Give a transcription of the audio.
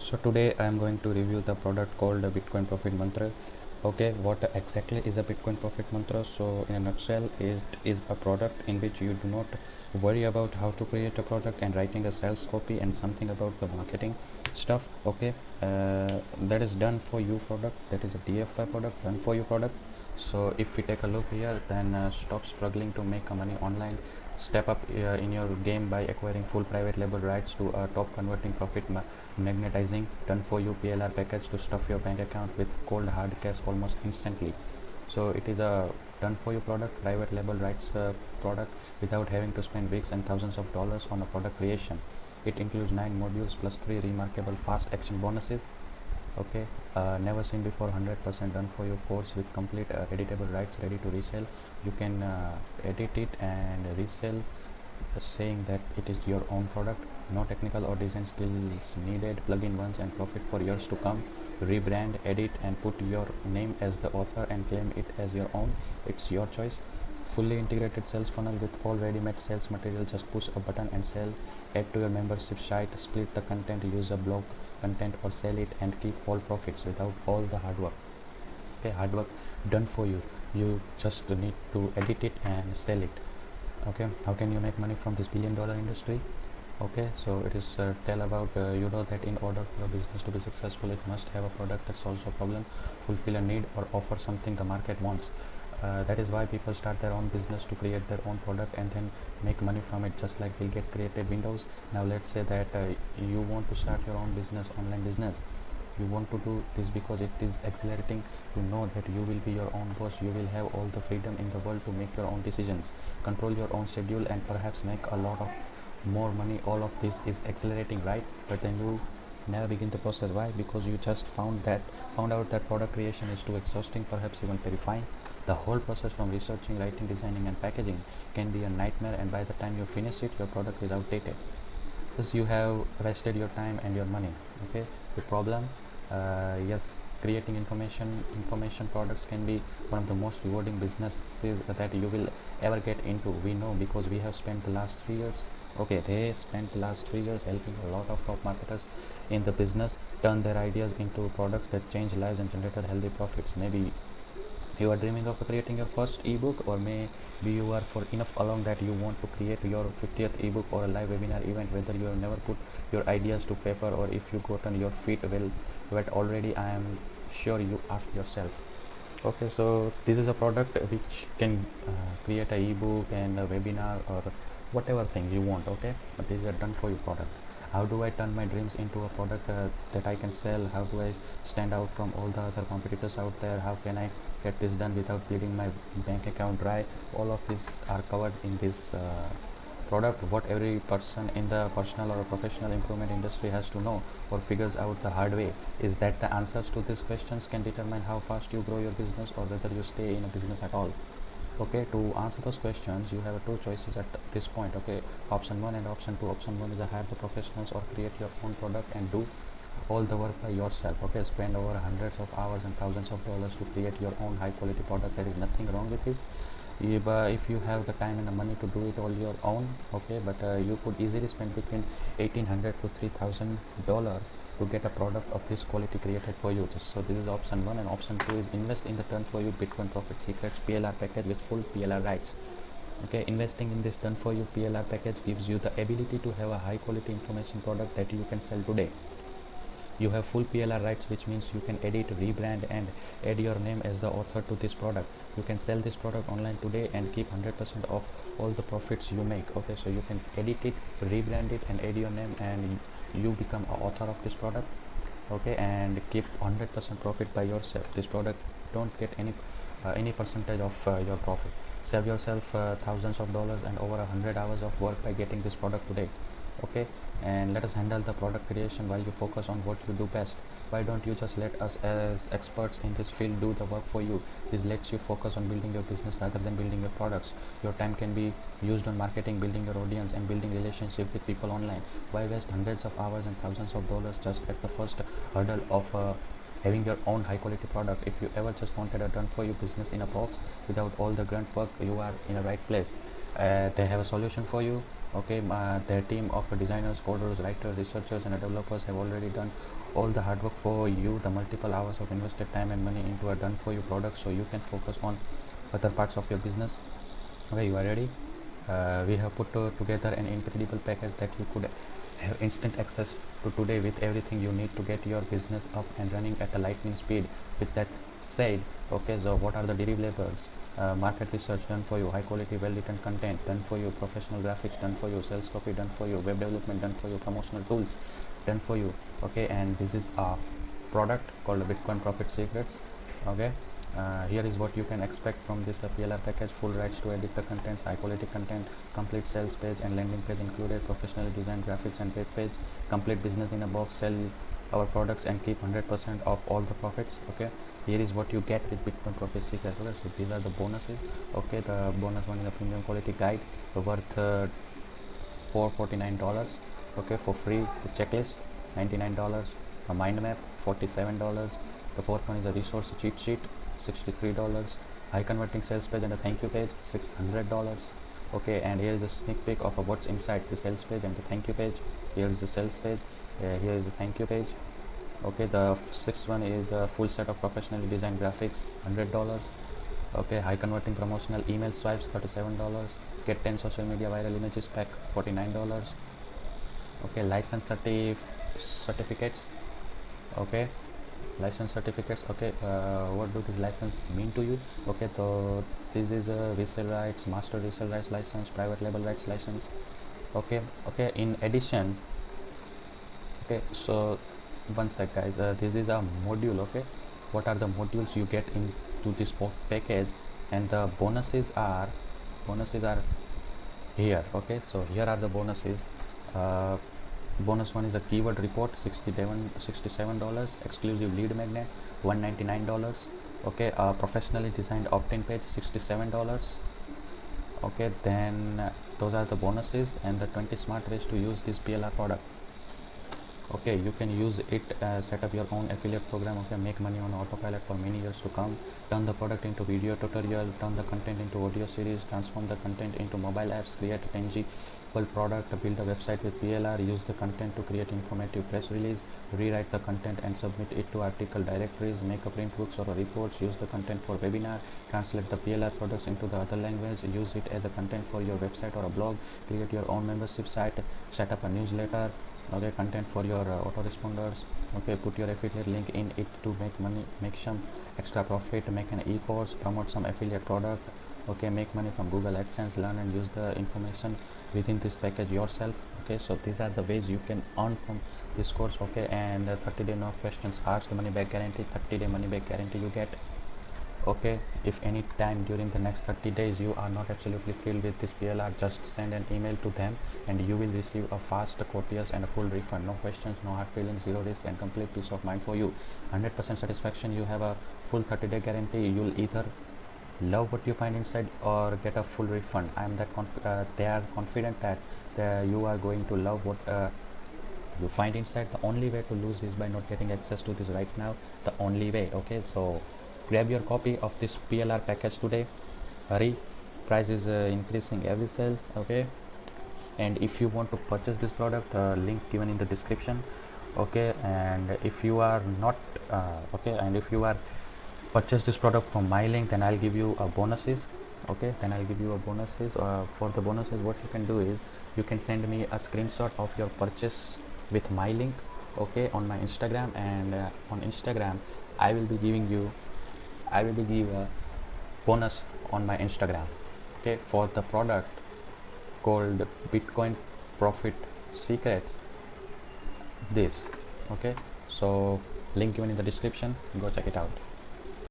So today I am going to review the product called Bitcoin Profit Mantra. Okay, what exactly is a Bitcoin Profit Mantra? So in a nutshell, it is a product in which you do not worry about how to create a product and writing a sales copy and something about the marketing stuff. Okay, that is done for you product. That is a DFI product, done for you product. So if we take a look here, then stop struggling to make money online. Step up in your game by acquiring full private label rights to a top converting profit magnetizing done for you PLR package to stuff your bank account with cold hard cash almost instantly. So it is a done for you product, private label rights product without having to spend weeks and thousands of dollars on a product creation. It includes 9 modules plus 3 remarkable fast action bonuses. Okay, never seen before, 100% done for you course with complete editable rights ready to resell. You can edit it and resell, saying that it is your own product. No technical or design skills needed. Plug in once and profit for years to come. Rebrand, edit and put your name as the author and claim it as your own. It's your choice. Fully integrated sales funnel with all ready-made sales material. Just push a button and sell. Add to your membership site, split the content, use a blog content or sell it and keep all profits without all the hard work. Okay, hard work done for you. You just need to edit it and sell it. Okay, how can you make money from this $1 billion industry? Okay, so it is tell about you know that in order for a business to be successful, it must have a product that solves a problem, fulfill a need or offer something the market wants. That is why people start their own business to create their own product and then make money from it, just like Bill Gates created Windows. Now let's say that you want to start your own business, online business. You want to do this because it is exhilarating. You know that you will be your own boss. You will have all the freedom in the world to make your own decisions, control your own schedule and perhaps make a lot of more money. All of this is exhilarating, right? But then you never begin the process. Why? Because you just found out that product creation is too exhausting, perhaps even terrifying. The whole process from researching, writing, designing and packaging can be a nightmare, and by the time you finish it, your product is outdated. Thus you have wasted your time and your money. Okay, the problem, yes, creating information products can be one of the most rewarding businesses that you will ever get into. We know because we have spent the last 3 years. Okay, they spent the last 3 years helping a lot of top marketers in the business turn their ideas into products that change lives and generated healthy profits. Maybe you are dreaming of creating your first ebook, or maybe you are for enough along that you want to create your 50th ebook or a live webinar event. Whether you have never put your ideas to paper or if you got on your feet well already, I am sure you ask yourself. Okay, so this is a product which can create a ebook and a webinar or whatever thing you want. Okay, but this is a done for you product. How do I turn my dreams into a product that I can sell? How do I stand out from all the other competitors out there? How can I get this done without bleeding my bank account dry? All of these are covered in this product. What every person in the personal or professional improvement industry has to know or figures out the hard way is that the answers to these questions can determine how fast you grow your business or whether you stay in a business at all. Okay, to answer those questions you have two choices at this point. Okay, option 1 and option 2. Option 1 is hire the professionals or create your own product and do all the work by yourself. Okay, spend over hundreds of hours and thousands of dollars to create your own high quality product. There is nothing wrong with this if you have the time and the money to do it all your own. Okay, but you could easily spend between 1800 to $3000 to get a product of this quality created for you. So this is option 1, and option 2 is invest in the Turn For You Bitcoin Profit Secrets PLR package with full PLR rights. Okay, investing in this Turn For You PLR package gives you the ability to have a high quality information product that you can sell today. You have full PLR rights, which means you can edit, rebrand and add your name as the author to this product. You can sell this product online today and keep 100% of all the profits you make. Okay, so you can edit it, rebrand it and add your name, and you become an author of this product. Okay, and keep 100% profit by yourself. This product don't get any percentage of your profit. Save yourself thousands of dollars and over 100 hours of work by getting this product today. Okay, and let us handle the product creation while you focus on what you do best. Why don't you just let us as experts in this field do the work for you? This lets you focus on building your business rather than building your products. Your time can be used on marketing, building your audience and building relationship with people online. Why waste hundreds of hours and thousands of dollars just at the first hurdle of having your own high quality product? If you ever just wanted a done for you business in a box without all the grunt work, you are in the right place. They have a solution for you. Okay, their team of designers, coders, writers, researchers and developers have already done all the hard work for you. The multiple hours of invested time and money into a done for you product, so you can focus on other parts of your business. Okay, you are ready? We have put together an incredible package that you could have instant access to today with everything you need to get your business up and running at a lightning speed. With that said, okay, so what are the deliverables? Market research done for you, high quality well written content done for you, professional graphics done for you, sales copy done for you, web development done for you, promotional tools done for you. Okay, and this is a product called Bitcoin Profit Secrets. Okay, here is what you can expect from this PLR package: full rights to edit the contents, high quality content, complete sales page and landing page included, professionally designed graphics and web page, complete business in a box, sell our products and keep 100% of all the profits. Okay, here is what you get with Bitcoin Profit Secrets. Okay, so these are the bonuses. Okay, the bonus one is a premium quality guide worth $449. Okay, for free the checklist $99, a mind map $47. The fourth one is a resource cheat sheet $63, high converting sales page and a thank you page $600. Okay, and here is a sneak peek of what's inside the sales page and the thank you page. Here is the sales page, here is the thank you page. Okay, the sixth one is a full set of professionally designed graphics $100. Okay, high converting promotional email swipes $37, get 10 social media viral images pack $49. Okay, license certificates. Okay, license certificates. Okay, what do this license mean to you? Okay, so this is a resale rights, master resale rights license, private label rights license. Okay, okay, in addition, okay, so one sec guys, this is a module. Okay, what are the modules you get into this package, and the bonuses are here. Okay, so here are the bonuses. Bonus one is a keyword report $67, exclusive lead magnet $199. Okay, professionally designed opt-in page $67. Okay, then those are the bonuses and the 20 smart ways to use this PLR product. Okay, you can use it, set up your own affiliate program. Okay, make money on autopilot for many years to come. Turn the product into video tutorial, turn the content into audio series, transform the content into mobile apps, create a tangible product, build a website with PLR, use the content to create informative press release, rewrite the content and submit it to article directories, make a print books or a reports, use the content for webinar, translate the PLR products into the other language, use it as a content for your website or a blog, create your own membership site, set up a newsletter. Okay, content for your autoresponders. Okay, put your affiliate link in it to make money, make some extra profit, make an e-course, promote some affiliate product. Okay, make money from Google AdSense, learn and use the information within this package yourself. Okay, so these are the ways you can earn from this course. Okay, and 30-day no questions asked money back guarantee, 30-day money back guarantee you get. Okay, if any time during the next 30 days you are not absolutely thrilled with this PLR, just send an email to them and you will receive a fast, courteous and a full refund. No questions, no hard feelings, zero risk and complete peace of mind for you. 100% satisfaction. You have a full 30-day guarantee. You'll either love what you find inside or get a full refund. I am that they are confident that you are going to love what you find inside. The only way to lose is by not getting access to this right now. The only way. Okay, so grab your copy of this PLR package today. Hurry, price is increasing every sale. Okay, and if you want to purchase this product, the link given in the description. Okay, and if you are not okay, and if you are purchase this product from my link, then I'll give you a bonuses. Okay, then I'll give you a bonuses. For the bonuses, what you can do is you can send me a screenshot of your purchase with my link. Okay, on my Instagram, and on Instagram I will be giving a bonus on my Instagram. Okay, for the product called Bitcoin Profit Secrets. This. Okay, so link given in the description. Go check it out.